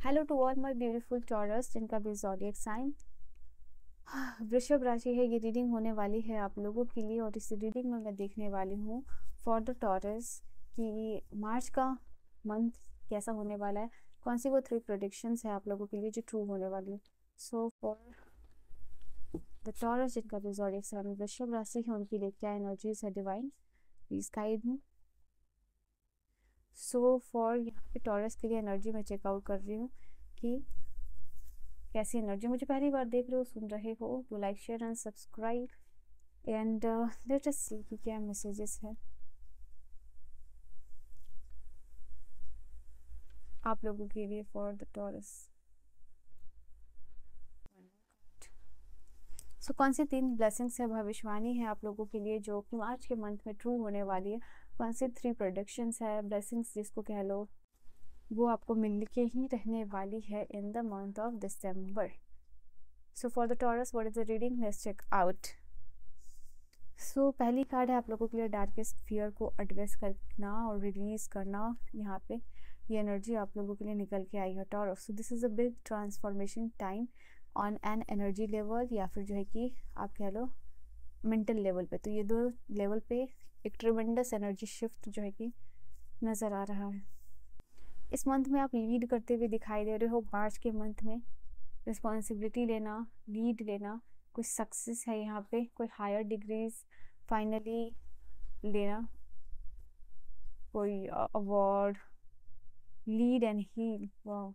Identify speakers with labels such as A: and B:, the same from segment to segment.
A: Hello to all my beautiful Taurus जिनका भी zodiac sign वृषभ राशि है। ये रीडिंग होने वाली है आप लोगों के लिए और इस रीडिंग में मैं देखने वाली हूँ फॉर द टॉरस कि मार्च का मंथ कैसा होने वाला है, कौन सी वो 3 प्रेडिक्शंस है आप लोगों के लिए जो ट्रू होने वाली है। सो फॉर द टॉरस जिनका भी ज़ोडिएक साइन वृषभ राशि है, उनके लिए क्या एनर्जीज है divine, please guide me. So for यहाँ पे टॉरस के लिए एनर्जी मैं चेकआउट कर रही हूँ कि कैसी एनर्जी। मुझे पहली बार देख रहे हो, सुन रहे हो तो like share and subscribe and let us see कि क्या मैसेजेस है आप लोगों के लिए फॉर द टॉरस। सो कौन सी 3 ब्लेसिंग्स है, भविष्यवाणी है आप लोगों के लिए जो कि मार्च के मंथ में ट्रू होने वाली है। कौन सी 3 प्रोडक्शंस है, ब्लेसिंग्स जिसको कह लो, वो आपको मिल के ही रहने वाली है in the month of December. So for the Taurus what is the reading, let's check out. So पहली कार्ड है आप लोगों के लिए डार्केस्ट फियर को एड्रेस करना और रिलीज करना। यहाँ पे ये एनर्जी आप लोगों के लिए निकल के आई है taurus. So this is a big transformation time on an energy level या फिर जो है कि आप कह लो मेंटल लेवल पे। तो ये 2 लेवल पे एक ट्रिमेंडस एनर्जी शिफ्ट जो है कि नज़र आ रहा है। इस मंथ में आप लीड करते हुए दिखाई दे रहे हो। मार्च के मंथ में रिस्पॉन्सिबिलिटी लेना, लीड लेना, कोई सक्सेस है यहाँ पे, कोई हायर डिग्रीज फाइनली लेना, कोई अवार्ड, लीड एंड हील। वाह,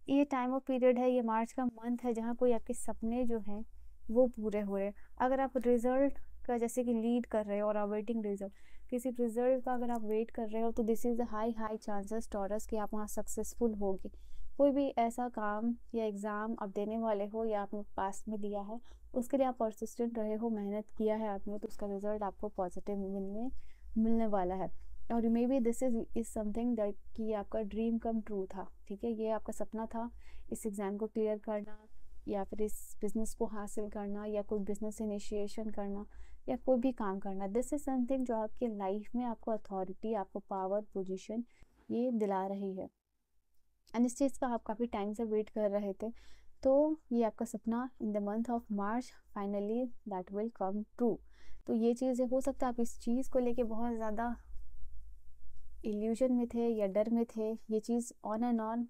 A: ये टाइम ऑफ पीरियड है, ये मार्च का मंथ है जहाँ कोई आपके सपने जो हैं वो पूरे हो रहे हैं। अगर आप रिजल्ट का जैसे कि लीड कर रहे हो और आप वेटिंग रिजल्ट, किसी रिजल्ट का अगर आप वेट कर रहे हो तो this is high chances taurus कि आप वहाँ सक्सेसफुल होगे। कोई भी ऐसा काम या एग्ज़ाम आप देने वाले हो या आपने पास्ट में दिया है, उसके लिए आप परसिस्टेंट रहे हो, मेहनत किया है आपने, तो उसका रिजल्ट आपको पॉजिटिव मिलने वाला है। और may be this is something that कि आपका ड्रीम कम ट्रू था। ठीक है, ये आपका सपना था इस एग्ज़ाम को क्लियर करना या फिर इस बिज़नेस को हासिल करना या कोई बिज़नेस इनिशिएशन करना या कोई भी काम करना। दिस इज समथिंग जो आपके लाइफ में आपको अथॉरिटी, आपको पावर, पोजीशन ये दिला रही है एंड इस चीज़ का आप काफ़ी टाइम से वेट कर रहे थे। तो ये आपका सपना इन the month of March finally that will come true. तो ये चीज़ें हो सकता है आप इस चीज़ को लेके बहुत ज़्यादा इल्यूजन में थे या डर में थे। ये चीज़ ऑन एंड ऑन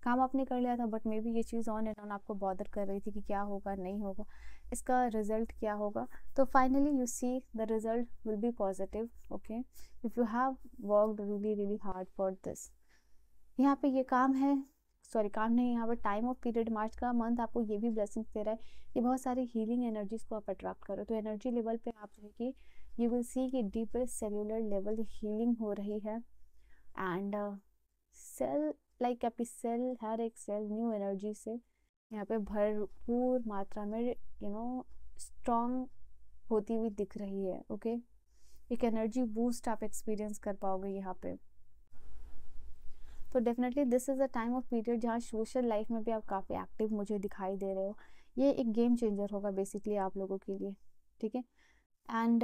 A: काम आपने कर लिया था बट मे बी ये चीज़ ऑन एंड ऑन आपको बॉदर कर रही थी कि क्या होगा, नहीं होगा, इसका रिजल्ट क्या होगा। तो finally you see the result will be positive. Okay, if you have worked really really hard for this. यहाँ पे ये काम है, सॉरी काम नहीं, यहाँ पर टाइम ऑफ पीरियड मार्च का मंथ आपको ये भी ब्लेसिंग दे रहा है। ये बहुत सारी हीलिंग एनर्जीज को आप अट्रैक्ट करो। तो एनर्जी लेवल पे आप जो है कि यू विल सी कि डीपेस्ट सेल्यूलर लेवल हीलिंग हो रही है एंड सेल लाइक आपकी सेल, हर एक सेल न्यू एनर्जी से यहाँ पे भरपूर मात्रा में स्ट्रॉन्ग होती हुई दिख रही है। ओके, एक एनर्जी बूस्ट आप एक्सपीरियंस कर पाओगे यहाँ पे। तो definitely this is a time of period जहाँ सोशल लाइफ में भी आप काफ़ी एक्टिव मुझे दिखाई दे रहे हो। ये एक गेम चेंजर होगा बेसिकली आप लोगों के लिए। ठीक है, एंड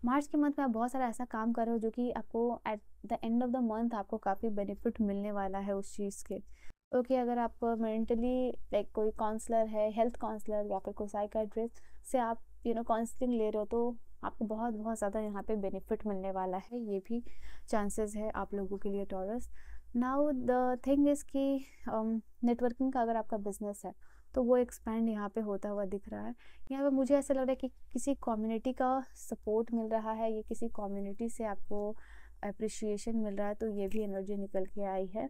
A: मार्च के मंथ में आप बहुत सारा ऐसा काम कर रहे हो जो कि आपको at the end of the month आपको काफ़ी बेनिफिट मिलने वाला है उस चीज़ के। ओके, अगर आप मेंटली लाइक कोई काउंसलर है, हेल्थ काउंसलर या फिर कोई साइकाट्रिस्ट से आप काउंसलिंग ले रहे हो तो आपको बहुत बहुत ज़्यादा यहाँ पे बेनिफिट मिलने वाला है। ये भी चांसेस है आप लोगों के लिए taurus. Now the thing is कि नेटवर्किंग का अगर आपका बिजनेस है तो वो एक्सपैंड यहाँ पे होता हुआ दिख रहा है। यहाँ पे मुझे ऐसा लग रहा है कि किसी कम्युनिटी का सपोर्ट मिल रहा है, ये किसी कम्युनिटी से आपको अप्रिशिएशन मिल रहा है। तो ये भी एनर्जी निकल के आई है।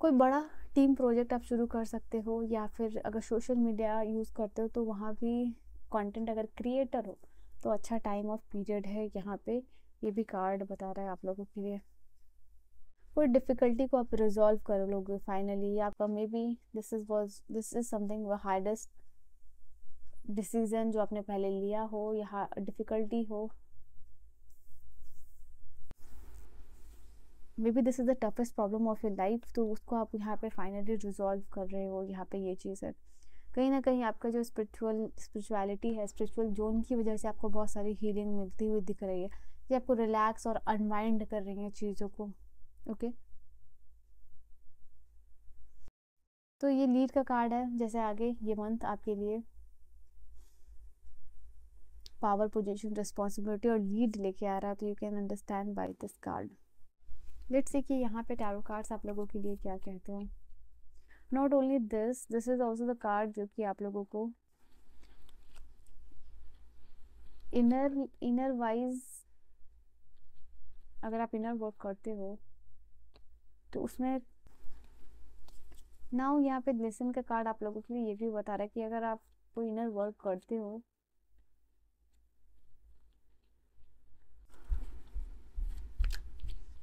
A: कोई बड़ा टीम प्रोजेक्ट आप शुरू कर सकते हो या फिर अगर सोशल मीडिया यूज़ करते हो तो वहाँ भी कंटेंट अगर क्रिएटर हो तो अच्छा टाइम ऑफ पीरियड है यहाँ पे। ये भी कार्ड बता रहा है आप लोगों के लिए। कोई डिफ़िकल्टी को आप रिजॉल्व कर लोगे फाइनली। आपका may be this is something hardest decision जो आपने पहले लिया हो या डिफ़िकल्टी हो, may be this is the toughest problem of your life, तो उसको आप यहाँ पे फाइनली रिजॉल्व कर रहे हो। यहाँ पे ये चीज़ है, कहीं ना कहीं आपका जो स्पिरिचुअलिटी है, स्पिरिचुअल जोन की वजह से आपको बहुत सारी हीलिंग मिलती हुई दिख रही है। ये आपको रिलैक्स और अनवाइंड कर रही है चीज़ों को। ओके, तो ये लीड का कार्ड है। जैसे आगे ये मंथ आपके लिए पावर, पोजीशन, रिस्पॉन्सिबिलिटी और लीड लेके आ रहा है, तो you can understand by this card. Let's see कि यहाँ पे टैरो कार्ड्स आप लोगों के लिए क्या कहते हैं। Not only this is also the card जो कि आप लोगों को इनर वाइज, अगर आप इनर वर्क करते हो तो उसमें नाउ यहाँ पे लेसन का कार्ड आप लोगों के लिए ये भी बता रहा है कि अगर आप कोई इनर वर्क करते हो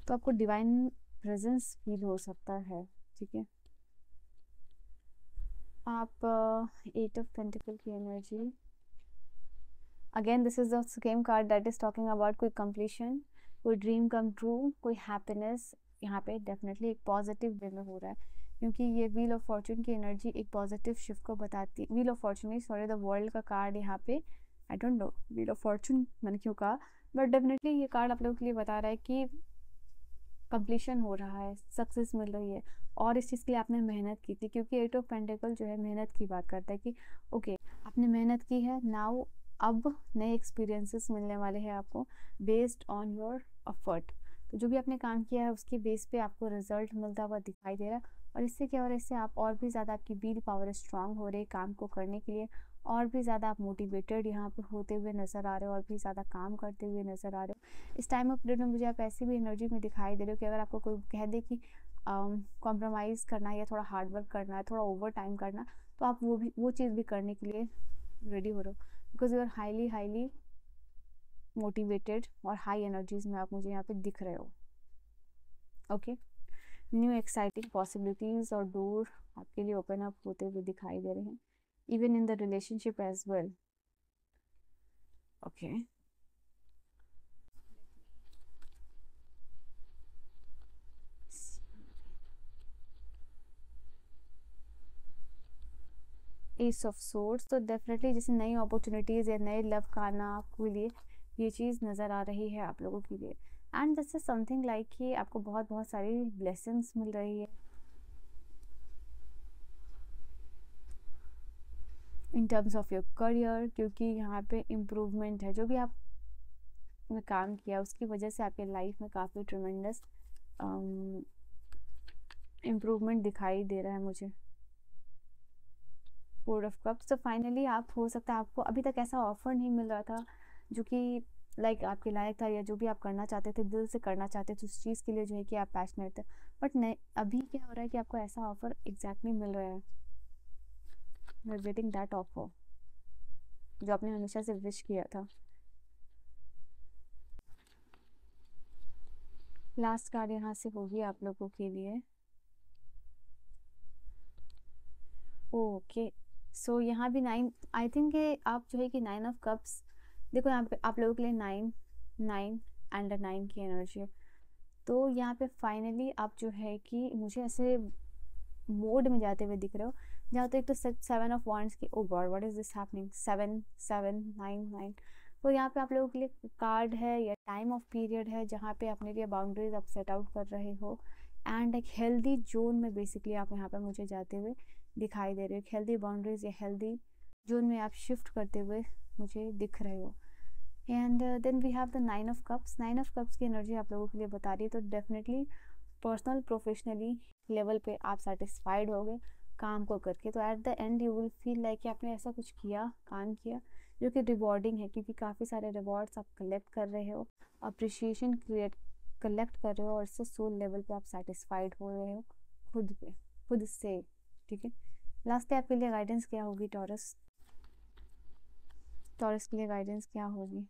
A: तो आपको डिवाइन प्रेजेंस फील हो सकता है। ठीक है, आप 8 ऑफ पेंटिकल की energy, again this is the same card that is talking about कोई कंप्लीशन, कोई ड्रीम कम ट्रू, कोई हैप्पीनेस यहाँ पे डेफिनेटली एक पॉजिटिव वे में हो रहा है, क्योंकि ये व्हील ऑफ फॉर्चून की एनर्जी एक पॉजिटिव शिफ्ट को बताती है। Wheel of Fortune, sorry, the world का कार्ड यहाँ पे, I don't know wheel of Fortune मैंने क्यों कहा, बट डेफिनेटली ये कार्ड आप लोगों के लिए बता रहा है कि कंप्लीशन हो रहा है, सक्सेस मिल रही है, और इस चीज़ के लिए आपने मेहनत की थी, क्योंकि 8 ऑफ पेंटिकल जो है मेहनत की बात करता है कि ओके आपने मेहनत की है, नाउ अब नए एक्सपीरियंसेस मिलने वाले हैं आपको बेस्ड ऑन योर एफर्ट। तो जो भी आपने काम किया है उसके बेस पे आपको रिजल्ट मिलता हुआ दिखाई दे रहा है, और इससे क्या हो रहा है, इससे आप और भी ज़्यादा, आपकी विल पावर स्ट्रांग हो रही है काम को करने के लिए, और भी ज़्यादा आप मोटिवेटेड यहाँ पे होते हुए नज़र आ रहे हो, और भी ज़्यादा काम करते हुए नज़र आ रहे हो। इस टाइम ऑफ पीरियड में मुझे आप ऐसी भी एनर्जी में दिखाई दे रहे हो कि अगर आपको कोई कह दे कि कॉम्प्रोमाइज़ करना है या थोड़ा हार्ड वर्क करना है, थोड़ा ओवर टाइम करना, तो आप वो चीज़ भी करने के लिए रेडी हो रहे हो, because you are highly motivated और हाई एनर्जीज में आप मुझे यहाँ पे दिख रहे हो। ओके, न्यू एक्साइटिंग पॉसिबिलिटीज और डोर आपके लिए ओपन अप होते हुए दिखाई दे रहे हैं, even in the relationship as well. Okay, ace of swords, तो डेफिनेटली जैसे नई अपॉर्चुनिटीज़ या नए लव का आना आपके लिए ये चीज़ नज़र आ रही है आप लोगों के लिए, and this is something like कि आपको बहुत बहुत सारी ब्लेसिंग्स मिल रही है in terms of your career, क्योंकि यहाँ पे इम्प्रूवमेंट है, जो भी आप में काम किया उसकी वजह से आपके लाइफ में काफ़ी ट्रिमेंडस इम्प्रूवमेंट दिखाई दे रहा है मुझे। फोर ऑफ कप्स, तो फाइनली आप, हो सकता है आपको अभी तक ऐसा ऑफर नहीं मिल रहा था जो कि लाइक आपके लायक था, या जो भी आप करना चाहते थे, दिल से करना चाहते थे उस चीज़ के लिए जो है कि आप पैशनेट थे, बट नहीं, अभी क्या हो रहा है कि आपको ऐसा ऑफर एग्जैक्टली मिल रहा है, you are getting that offer जो आपने हमेशा से विश किया था। लास्ट कार्ड यहाँ से होगी आप लोगों के लिए। ओके, सो यहाँ भी 9, आई थिंक आप जो है कि 9 ऑफ कप्स, देखो यहाँ पे आप लोगों के लिए 9 एंड 9 की एनर्जी है, तो यहाँ पे फाइनली आप जो है कि मुझे ऐसे मोड में जाते हुए दिख रहे हो, जहाँ तो एक तो 7 ऑफ वांड्स की, oh god what is this happening, 7 7 9 9, तो यहाँ पे आप लोगों के लिए कार्ड है या टाइम ऑफ पीरियड है जहाँ पे अपने लिए बाउंड्रीज आप सेट आउट कर रहे हो, एंड एक हेल्दी जोन में बेसिकली आप यहाँ पे मुझे जाते हुए दिखाई दे रहे हो, हेल्दी बाउंड्रीज या हेल्दी जोन में आप शिफ्ट करते हुए मुझे दिख रहे हो। And then we have the 9 of cups, 9 of cups की एनर्जी आप लोगों के लिए बता रही है, तो डेफिनेटली पर्सनल प्रोफेशनली लेवल पे आप सेटिस्फाइड हो गए काम को करके, तो at the end you will feel like कि आपने ऐसा कुछ किया, काम किया जो कि रिवॉर्डिंग है, क्योंकि काफ़ी सारे रिवॉर्ड्स आप कलेक्ट कर रहे हो, अप्रिशिएशन क्रिएट कलेक्ट कर रहे हो, और इससे सोल लेवल पे आप सेटिस्फाइड हो रहे हो खुद पे, खुद से। ठीक है, लास्ट पे आपके लिए गाइडेंस क्या होगी टॉरस, टॉरस के लिए गाइडेंस क्या होगी?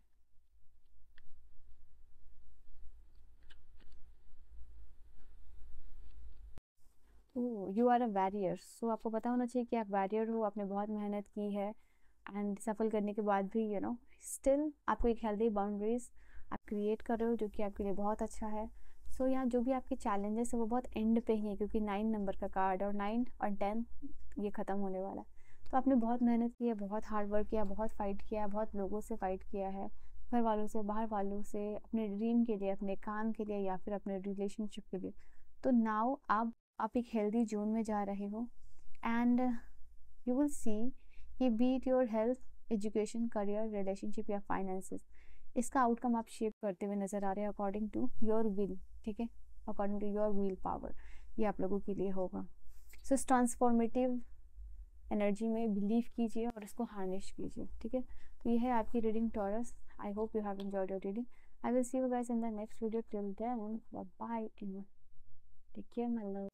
A: यू आर अ वैरियर, सो आपको पता होना चाहिए कि आप वैरियर हो, आपने बहुत मेहनत की है, एंड सफल करने के बाद भी स्टिल आपको एक हेल्दी बाउंड्रीज आप क्रिएट कर रहे हो, जो कि आपके लिए बहुत अच्छा है। सो यहाँ जो भी आपके चैलेंजेस है वो बहुत एंड पे ही है, क्योंकि 9 नंबर का कार्ड, और 9 और 10 ये ख़त्म होने वाला है, तो आपने बहुत मेहनत की है, बहुत हार्ड वर्क किया, बहुत फाइट किया, बहुत लोगों से फाइट किया है, घर वालों से, बाहर वालों से, अपने ड्रीम के लिए, अपने काम के लिए या फिर अपने रिलेशनशिप के लिए। तो नाउ आप एक हेल्दी जोन में जा रहे हो एंड यू विल सी कि be it your health, education, career, relationship या फाइनेंसेस, इसका आउटकम आप शेप करते हुए नज़र आ रहे हैं अकॉर्डिंग टू योर विल, ठीक है, according to your will power, ये आप लोगों के लिए होगा। सो इस ट्रांसफॉर्मेटिव एनर्जी में बिलीव कीजिए और इसको हार्नेस कीजिए, ठीक है। तो ये है आपकी reading Taurus. I hope you have enjoyed your reading. I will see you guys in the next video. Till then bye bye, take care my love.